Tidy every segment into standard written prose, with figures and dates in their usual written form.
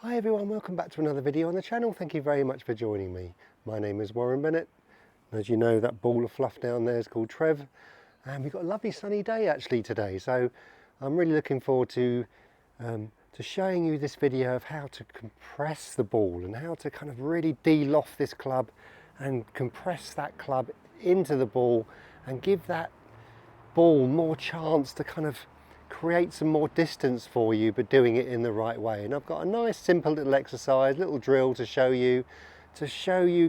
Hi everyone, welcome back to another video on the channel. Thank you very much for joining me. My name is Warren Bennett. As you know, that ball of fluff down there is called Trev. And we've got a lovely sunny day actually today. So I'm really looking forward to showing you this video of how to compress the ball and how to kind of really de-loft this club and compress that club into the ball and give that ball more chance to kind of create some more distance for you, but doing it in the right way. And I've got a nice simple little exercise, little drill to show you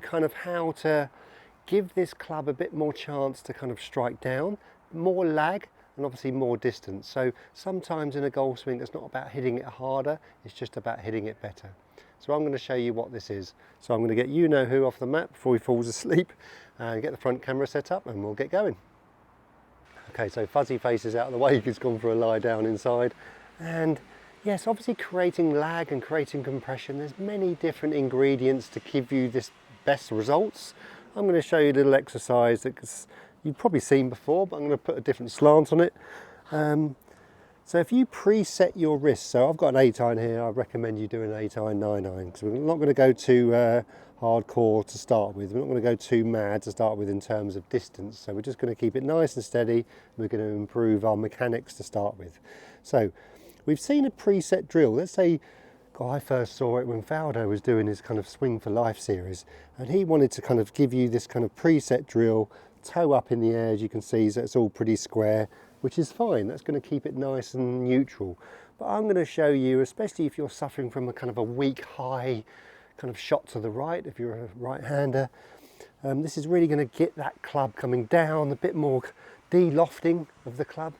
kind of how to give this club a bit more chance to kind of strike down, more lag and obviously more distance. So sometimes in a golf swing it's not about hitting it harder, it's just about hitting it better. So I'm going to show you what this is. So I'm going to get you know who off the mat before he falls asleep and get the front camera set up and we'll get going. Okay, so Fuzzy Face is out of the way, he's gone for a lie down inside. And yes, obviously creating lag and creating compression, there's many different ingredients to give you this best results. I'm going to show you a little exercise that you've probably seen before, but I'm going to put a different slant on it. So if you preset your wrist, so I've got an 8-iron here, I recommend you do an 8-iron, 9-iron, because we're not going to go too hardcore to start with. We're not going to go too mad to start with in terms of distance. So we're just going to keep it nice and steady. We're going to improve our mechanics to start with. So we've seen a preset drill. Let's say, God, I first saw it when Faldo was doing his kind of Swing for Life series. And he wanted to kind of give you this kind of preset drill, toe up in the air, as you can see, so it's all pretty square, which is fine. That's going to keep it nice and neutral. But I'm going to show you, especially if you're suffering from a kind of a weak high kind of shot to the right, if you're a right-hander, this is really going to get that club coming down, a bit more de-lofting of the club,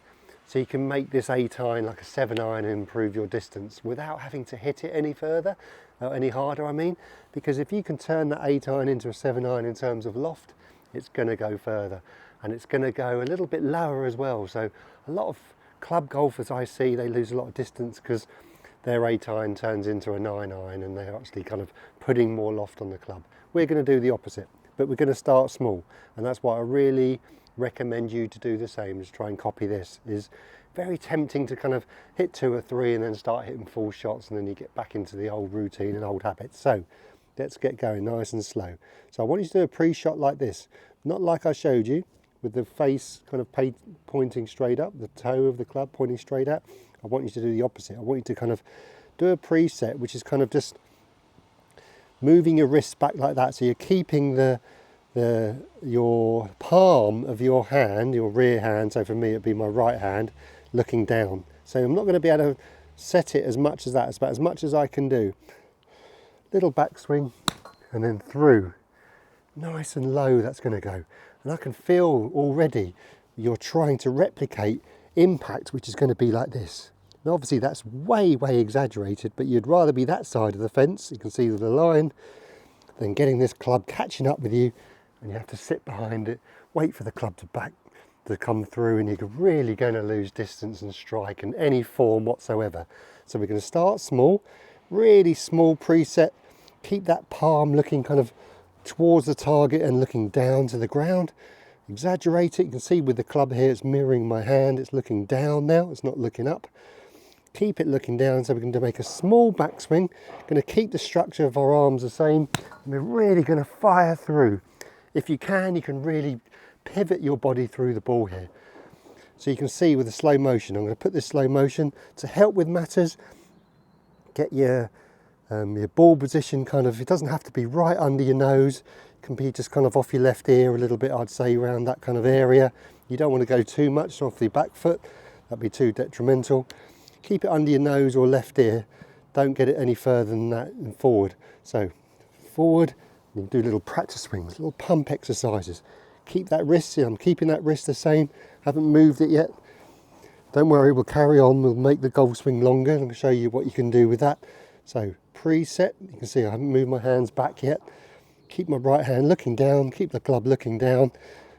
so you can make this 8-iron like a 7-iron and improve your distance without having to hit it any further, any harder I mean, because if you can turn that 8-iron into a 7-iron in terms of loft, it's going to go further and it's going to go a little bit lower as well. So a lot of club golfers I see, they lose a lot of distance because their 8-iron turns into a 9-iron and they're actually kind of putting more loft on the club. We're going to do the opposite, but we're going to start small, and that's why I really recommend you to do the same, is try and copy this. It's very tempting to kind of hit 2 or 3 and then start hitting full shots, and then you get back into the old routine and old habits. So let's get going nice and slow. So I want you to do a pre-shot like this, not like I showed you, with the face kind of pointing straight up, the toe of the club pointing straight up. I want you to do the opposite. I want you to kind of do a preset, which is kind of just moving your wrists back like that. So you're keeping your palm of your hand, your rear hand, so for me it'd be my right hand, looking down. So I'm not going to be able to set it as much as that. It's about as much as I can do. Little backswing and then through. Nice and low that's going to go. And I can feel already you're trying to replicate impact, which is going to be like this. Now obviously that's way exaggerated, but you'd rather be that side of the fence, you can see the line, than getting this club catching up with you and you have to sit behind it, wait for the club to come through, and you're really going to lose distance and strike in any form whatsoever. So we're going to start small, really small preset, keep that palm looking kind of towards the target and looking down to the ground. Exaggerate it, you can see with the club here it's mirroring my hand, it's looking down now, it's not looking up. Keep it looking down, so we're going to make a small backswing, going to keep the structure of our arms the same, and we're really going to fire through. If you can really pivot your body through the ball here. So you can see with the slow motion, I'm going to put this slow motion to help with matters. Get your ball position kind of, it doesn't have to be right under your nose, it can be just kind of off your left ear a little bit, I'd say, around that kind of area. You don't want to go too much off the back foot, that'd be too detrimental. Keep it under your nose or left ear, don't get it any further than that, and forward. So forward, you do little practice swings, little pump exercises. Keep that wrist, see I'm keeping that wrist the same, haven't moved it yet. Don't worry, we'll carry on, we'll make the golf swing longer and I'll show you what you can do with that. So preset, you can see I haven't moved my hands back yet. Keep my right hand looking down, keep the club looking down.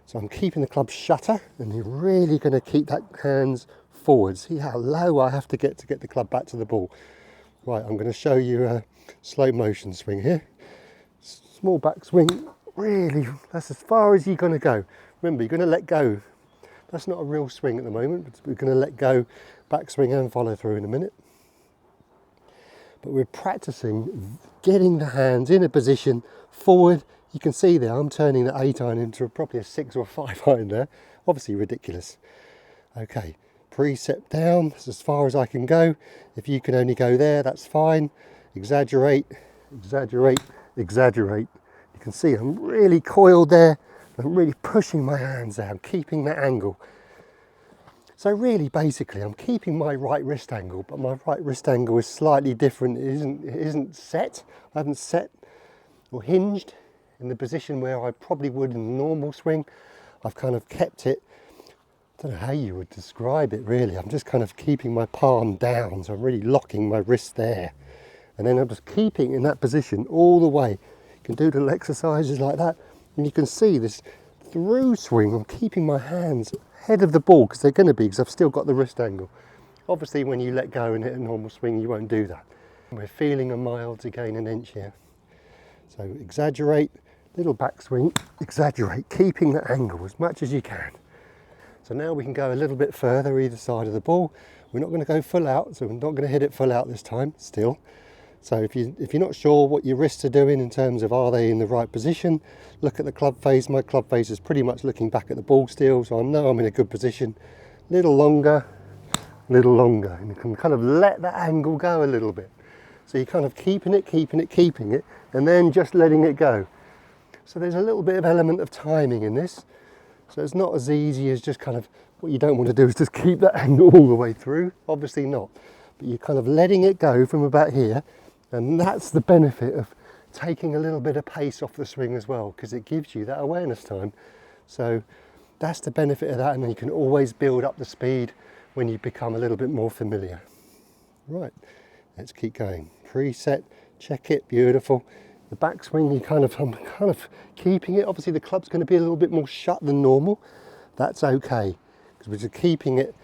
So I'm keeping the club shutter, and you're really going to keep that hands forward. See how low I have to get the club back to the ball. Right, I'm going to show you a slow motion swing here. Small back swing, really, that's as far as you're going to go. Remember, you're going to let go. That's not a real swing at the moment, but we're going to let go, back swing and follow through in a minute. but we're practicing getting the hands in a position forward. You can see there I'm turning the 8 iron into probably a 6 or a 5 iron there. Obviously ridiculous. Okay, precept down, that's as far as I can go. If you can only go there, that's fine. Exaggerate, exaggerate, exaggerate. You can see I'm really coiled there. I'm really pushing my hands down, keeping that angle. So really, basically, I'm keeping my right wrist angle, but my right wrist angle is slightly different. It isn't set. I haven't set or hinged in the position where I probably would in a normal swing. I've kind of kept it. I don't know how you would describe it really. I'm just kind of keeping my palm down, so I'm really locking my wrist there. And then I'm just keeping in that position all the way. You can do little exercises like that, and you can see this through swing. I'm keeping my hands ahead of the ball because they're going to be, because I've still got the wrist angle. Obviously when you let go and hit a normal swing you won't do that. We're feeling a mile to gain an inch here. So exaggerate, little backswing, exaggerate, keeping that angle as much as you can. So now we can go a little bit further either side of the ball. We're not going to go full out, so we're not going to hit it full out this time still. So if you're not sure what your wrists are doing in terms of are they in the right position, look at the club face. My club face is pretty much looking back at the ball still, so I know I'm in a good position. Little longer, and you can kind of let that angle go a little bit. So you're kind of keeping it, and then just letting it go. So there's a little bit of element of timing in this. So it's not as easy as just kind of, what you don't want to do is just keep that angle all the way through, obviously not. But you're kind of letting it go from about here. And that's the benefit of taking a little bit of pace off the swing as well, because it gives you that awareness time. So that's the benefit of that, and then you can always build up the speed when you become a little bit more familiar. Right, let's keep going. Preset, check it, beautiful. The backswing, I'm kind of keeping it. Obviously the club's going to be a little bit more shut than normal. That's okay, because we're just keeping it,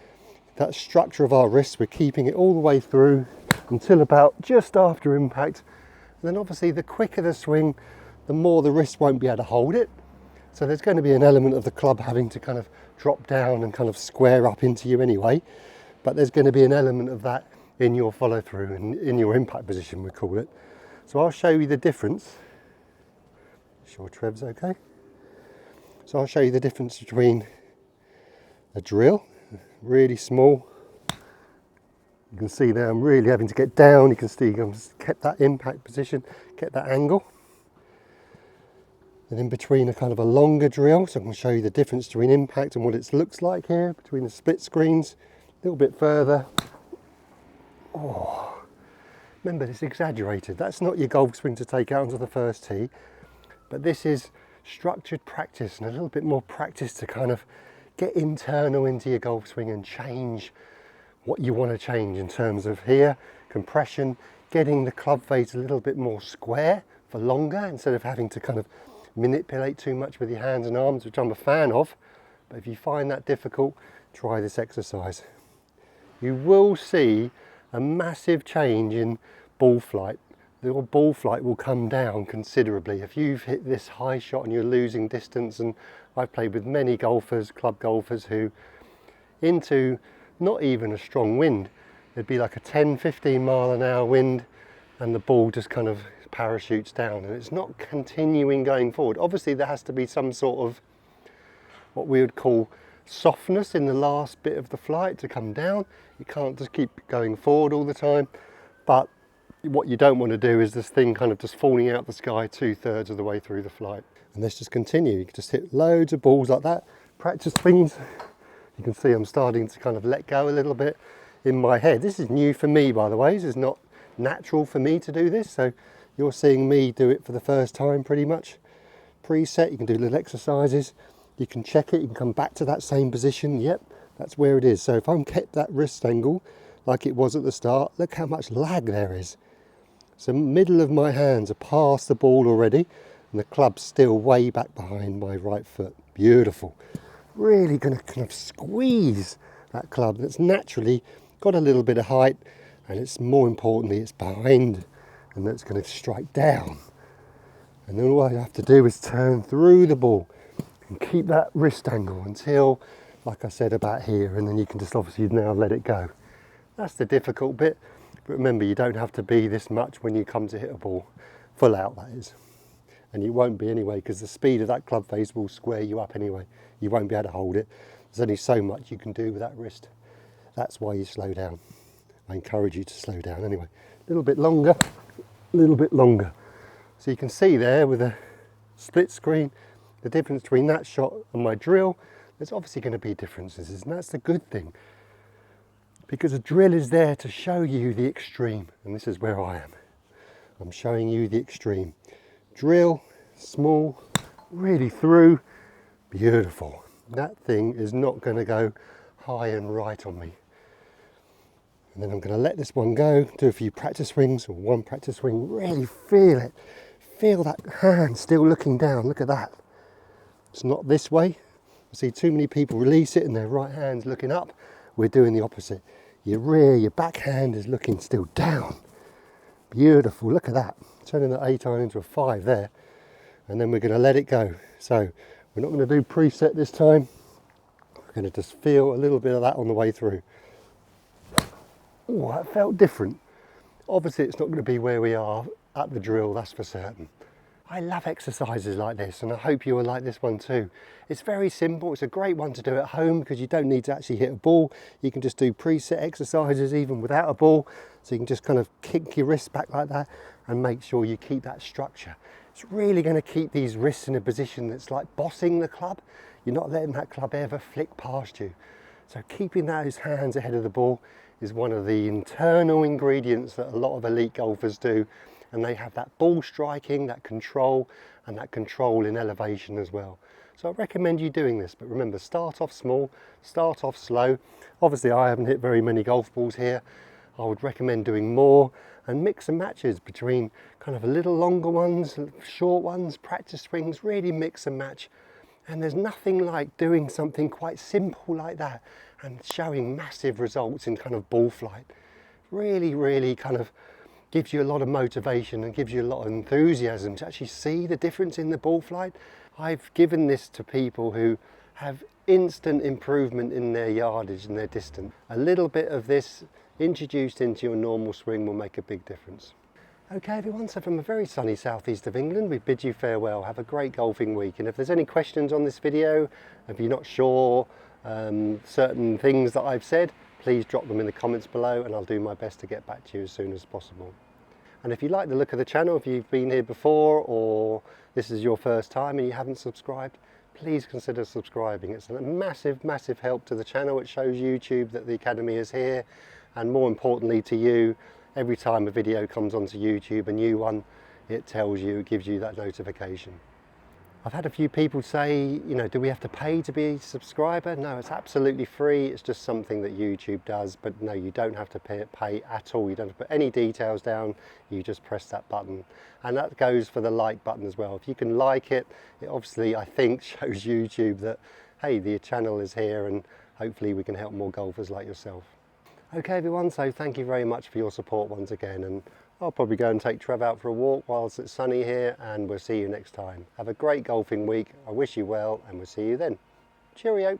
that structure of our wrists, we're keeping it all the way through until about just after impact. And then obviously the quicker the swing, the more the wrist won't be able to hold it. So there's going to be an element of the club having to kind of drop down and kind of square up into you anyway. But there's going to be an element of that in your follow through and in your impact position, we call it. So I'll show you the difference. Sure Trev's okay. So I'll show you the difference between a drill, really small. You can see there I'm really having to get down. You can see I've kept that impact position, kept that angle. And in between a kind of a longer drill, so I'm going to show you the difference between impact and what it looks like here, between the split screens. A little bit further. Oh, remember it's exaggerated. That's not your golf swing to take out onto the first tee, but this is structured practice and a little bit more practice to kind of get internal into your golf swing and change what you want to change in terms of here, compression, getting the club face a little bit more square for longer instead of having to kind of manipulate too much with your hands and arms, which I'm a fan of. But if you find that difficult, try this exercise. You will see a massive change in ball flight. The ball flight will come down considerably. If you've hit this high shot and you're losing distance, and I've played with many golfers, club golfers, who into not even a strong wind, it'd be like a 10-15 mile an hour wind and the ball just kind of parachutes down and it's not continuing going forward. Obviously there has to be some sort of what we would call softness in the last bit of the flight to come down. You can't just keep going forward all the time, but what you don't want to do is this thing kind of just falling out the sky 2/3 of the way through the flight. And let's just continue. You can just hit loads of balls like that, practice swings. You can see I'm starting to kind of let go a little bit in my head. This is new for me, by the way. This is not natural for me to do this, so you're seeing me do it for the first time pretty much. Preset, you can do little exercises. You can check it, you can come back to that same position. Yep, that's where it is. So if I'm kept that wrist angle like it was at the start, look how much lag there is. So middle of my hands are past the ball already, and the club's still way back behind my right foot. Beautiful. Really going to kind of squeeze that club that's naturally got a little bit of height, and it's more importantly it's behind, and that's going to strike down. And then all I have to do is turn through the ball and keep that wrist angle until, like I said, about here, and then you can just obviously now let it go. That's the difficult bit. But remember, you don't have to be this much when you come to hit a ball, full out that is. And you won't be anyway, because the speed of that club face will square you up anyway. You won't be able to hold it. There's only so much you can do with that wrist. That's why you slow down. I encourage you to slow down anyway. A little bit longer, a little bit longer. So you can see there with a split screen, the difference between that shot and my drill. There's obviously going to be differences, and that's the good thing. Because a drill is there to show you the extreme, and this is where I am. I'm showing you the extreme. Drill, small, really through, beautiful. That thing is not going to go high and right on me. And then I'm going to let this one go, do a few practice swings, or one practice swing, really feel it. Feel that hand still looking down, look at that. It's not this way. I see too many people release it and their right hand's looking up. We're doing the opposite. Your rear, your backhand is looking still down. Beautiful, look at that. Turning that 8 iron into a 5 there. And then we're going to let it go. So we're not going to do preset this time. We're going to just feel a little bit of that on the way through. Oh, that felt different. Obviously it's not going to be where we are at the drill, that's for certain. I love exercises like this, and I hope you will like this one too. It's very simple. It's a great one to do at home because you don't need to actually hit a ball. You can just do preset exercises even without a ball. So you can just kind of kick your wrists back like that and make sure you keep that structure. It's really going to keep these wrists in a position that's like bossing the club. You're not letting that club ever flick past you. So keeping those hands ahead of the ball is one of the internal ingredients that a lot of elite golfers do. And they have that ball striking, that control, and that control in elevation as well. So I recommend you doing this, but remember, start off small, start off slow. Obviously I haven't hit very many golf balls here. I would recommend doing more and mix and matches between kind of a little longer ones, short ones, practice swings, really mix and match. And there's nothing like doing something quite simple like that and showing massive results in kind of ball flight. Really, really kind of gives you a lot of motivation and gives you a lot of enthusiasm to actually see the difference in the ball flight. I've given this to people who have instant improvement in their yardage and their distance. A little bit of this introduced into your normal swing will make a big difference. Okay everyone, so from a very sunny southeast of England, we bid you farewell. Have a great golfing week, and if there's any questions on this video, if you're not sure certain things that I've said, please drop them in the comments below and I'll do my best to get back to you as soon as possible. And if you like the look of the channel, if you've been here before or this is your first time and you haven't subscribed, please consider subscribing. It's a massive, massive help to the channel. It shows YouTube that the Academy is here, and more importantly to you, every time a video comes onto YouTube, a new one, it tells you, it gives you that notification. I've had a few people say, you know, do we have to pay to be a subscriber? No, it's absolutely free. It's just something that YouTube does, but no, you don't have to pay at all. You don't have to put any details down. You just press that button. And that goes for the like button as well. If you can like it, it obviously, I think, shows YouTube that, hey, the channel is here and hopefully we can help more golfers like yourself. Okay, everyone, so thank you very much for your support once again. And I'll probably go and take Trev out for a walk whilst it's sunny here, and we'll see you next time. Have a great golfing week. I wish you well, and we'll see you then. Cheerio.